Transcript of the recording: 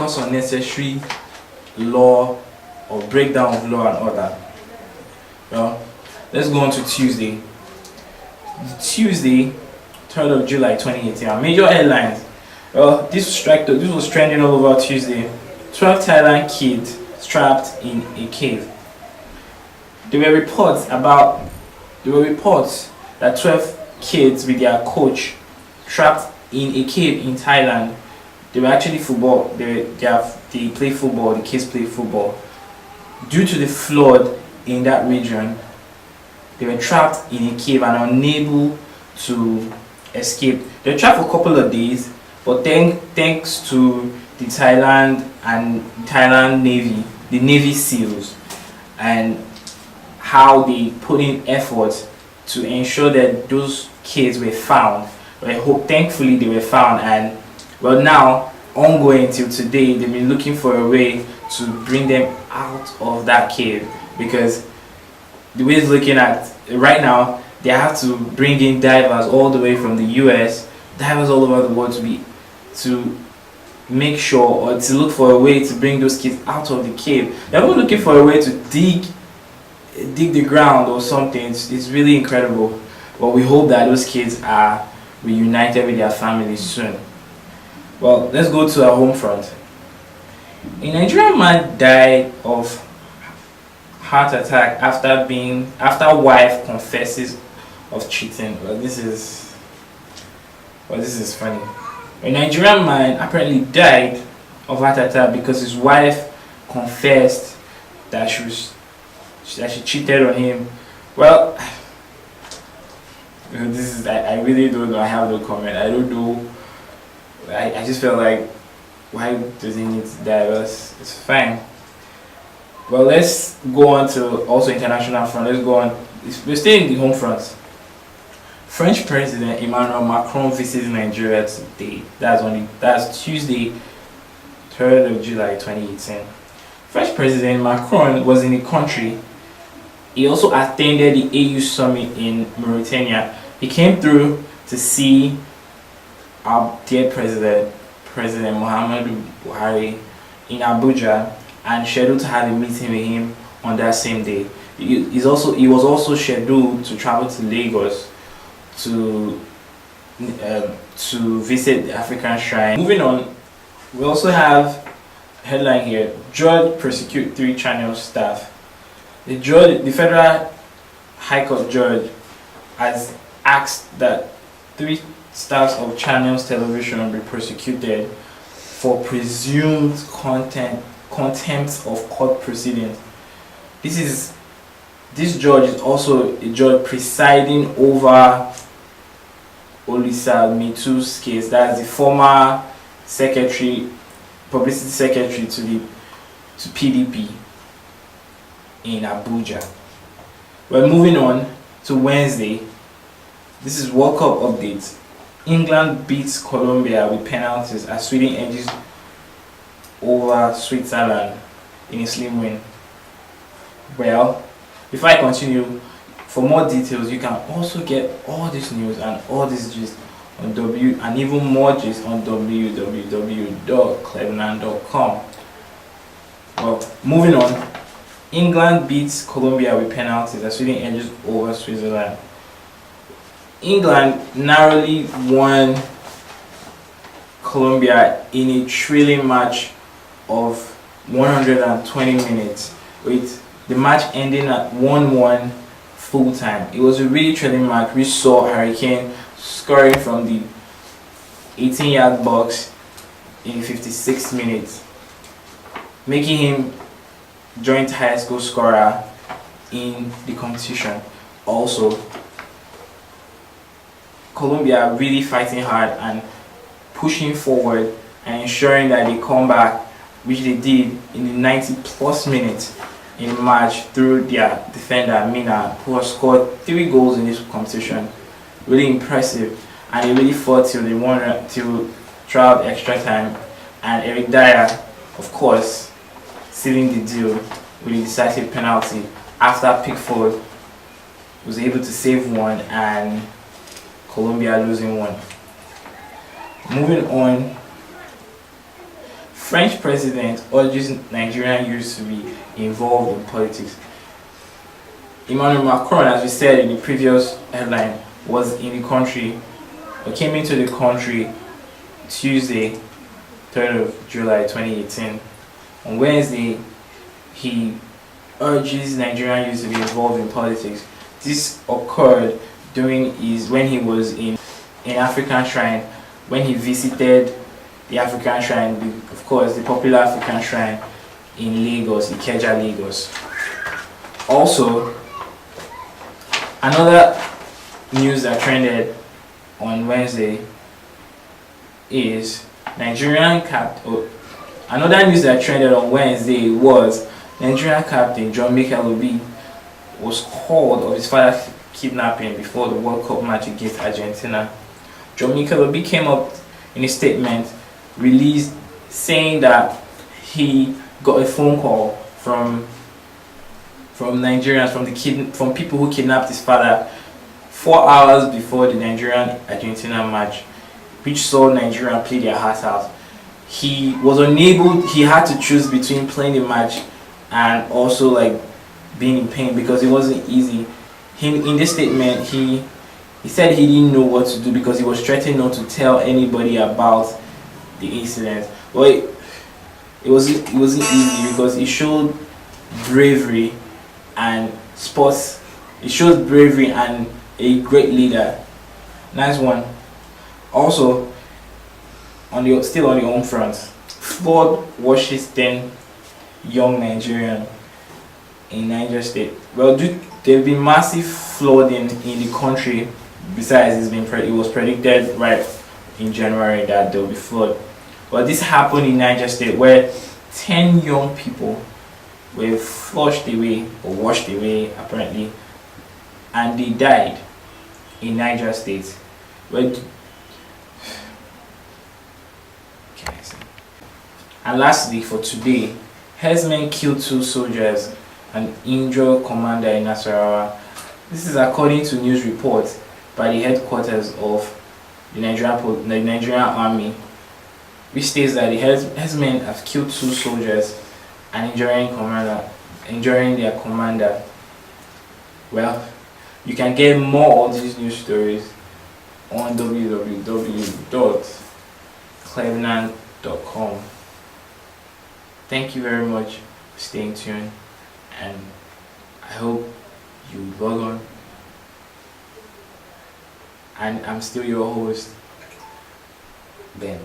cause unnecessary law or breakdown of law and order. Well, let's go on to Tuesday. Tuesday, 3rd of July 2018. Our major headlines. Well, this was trending all over Tuesday. 12 Thailand kids trapped in a cave. There were reports that 12 kids with their coach trapped in a cave in Thailand. They were actually football. They play football. The kids play football. Due to the flood in that region, they were trapped in a cave and unable to escape. They were trapped for a couple of days, but thanks to the Thailand Navy, the Navy SEALs, and how they put in effort to ensure that those kids were found. Thankfully they were found, and well, now ongoing till today, they've been looking for a way to bring them out of that cave, because the way it's looking at right now, they have to bring in divers all the way from the US, divers all over the world to make sure, or to look for a way to bring those kids out of the cave. They're not looking for a way to dig the ground or something. It's really incredible. But we hope that those kids are reunited with their families soon. Well, let's go to our home front. A Nigerian man died of heart attack after wife confesses of cheating. Well, this is funny. A Nigerian man apparently died of heart attack because his wife confessed that she cheated on him. Well, I really don't know. I have no comment. I don't know. I just felt like, why does he need to die? Well, it's fine. Well, let's go on to also international front. Let's go on. We're staying in the home front. French President Emmanuel Macron visits Nigeria today. That's Tuesday, 3rd of July 2018. French President Macron was in the country. He also attended the AU summit in Mauritania. He came through to see our dear President Muhammadu Buhari in Abuja, and scheduled to have a meeting with him on that same day. He was also scheduled to travel to Lagos to visit the African Shrine. Moving on, we also have headline here: Judge prosecute 3 channel staff. The Federal High Court judge has asked that 3 staffs of Channels Television be prosecuted for presumed contempt of court proceedings. This judge is also a judge presiding over Olisa Mitu's case. That's the former publicity secretary to PDP in Abuja. Well, moving on to Wednesday. This is World Cup updates. England beats Colombia with penalties as Sweden edges over Switzerland in a slim win. Well, before I continue, for more details, you can also get all this news and all this gist on and even more gist on www.clevenard.com. Well, moving on. England beats Colombia with penalties as Sweden edges over Switzerland. England narrowly won Colombia in a thrilling match of 120 minutes, with the match ending at 1-1 full time. It was a really thrilling match. We saw Hurricane scoring from the 18-yard box in 56 minutes, making him joint highest goal scorer in the competition. Also, Colombia really fighting hard and pushing forward and ensuring that they come back, which they did in the 90+ minutes in the match through their defender Mina, who has scored 3 goals in this competition. Really impressive, and they really fought till they won throughout extra time. And Eric Dyer, of course, sealing the deal with a decisive penalty after Pickford was able to save one and Colombia losing one. Moving on, French president urges Nigerian youth to be involved in politics. Emmanuel Macron, as we said in the previous headline, was in the country, or came into the country Tuesday, 3rd of July 2018. On Wednesday, he urges Nigerian youth to be involved in politics. This occurred when he was in African Shrine, when he visited the African Shrine, of course, the popular African Shrine in Lagos, Ikeja, Lagos. Also, another news that trended on Wednesday is another news that trended on Wednesday was Nigerian captain John Mikel Obi was called of his father's kidnapping before the World Cup match against Argentina. John Mikel Obi came up in a statement released saying that he got a phone call from Nigerians, from people who kidnapped his father 4 hours before the Nigerian-Argentina match, which saw Nigeria play their hearts out. He was unable, he had to choose between playing the match and also being in pain, because it wasn't easy. In this statement, he said he didn't know what to do because he was threatening not to tell anybody about the incident. But it wasn't easy because it showed bravery and sports. It shows bravery and a great leader. Nice one. Also, still on the home front, flood washes 10 young Nigerian in Niger State. Well, there've been massive flooding in the country. Besides, it was predicted right in January that there will be flood. But this happened in Niger State, where 10 young people were washed away apparently, and they died in Niger State. And lastly, for today, herdsmen killed 2 soldiers and injured commander in Nasarawa. This is according to news reports by the headquarters of the Nigerian Army, which states that the herdsmen have killed 2 soldiers and injuring their commander. Well, you can get more of these news stories on www.clevenard.com. Thank you very much for staying tuned, and I hope you log on. And I'm still your host, Ben.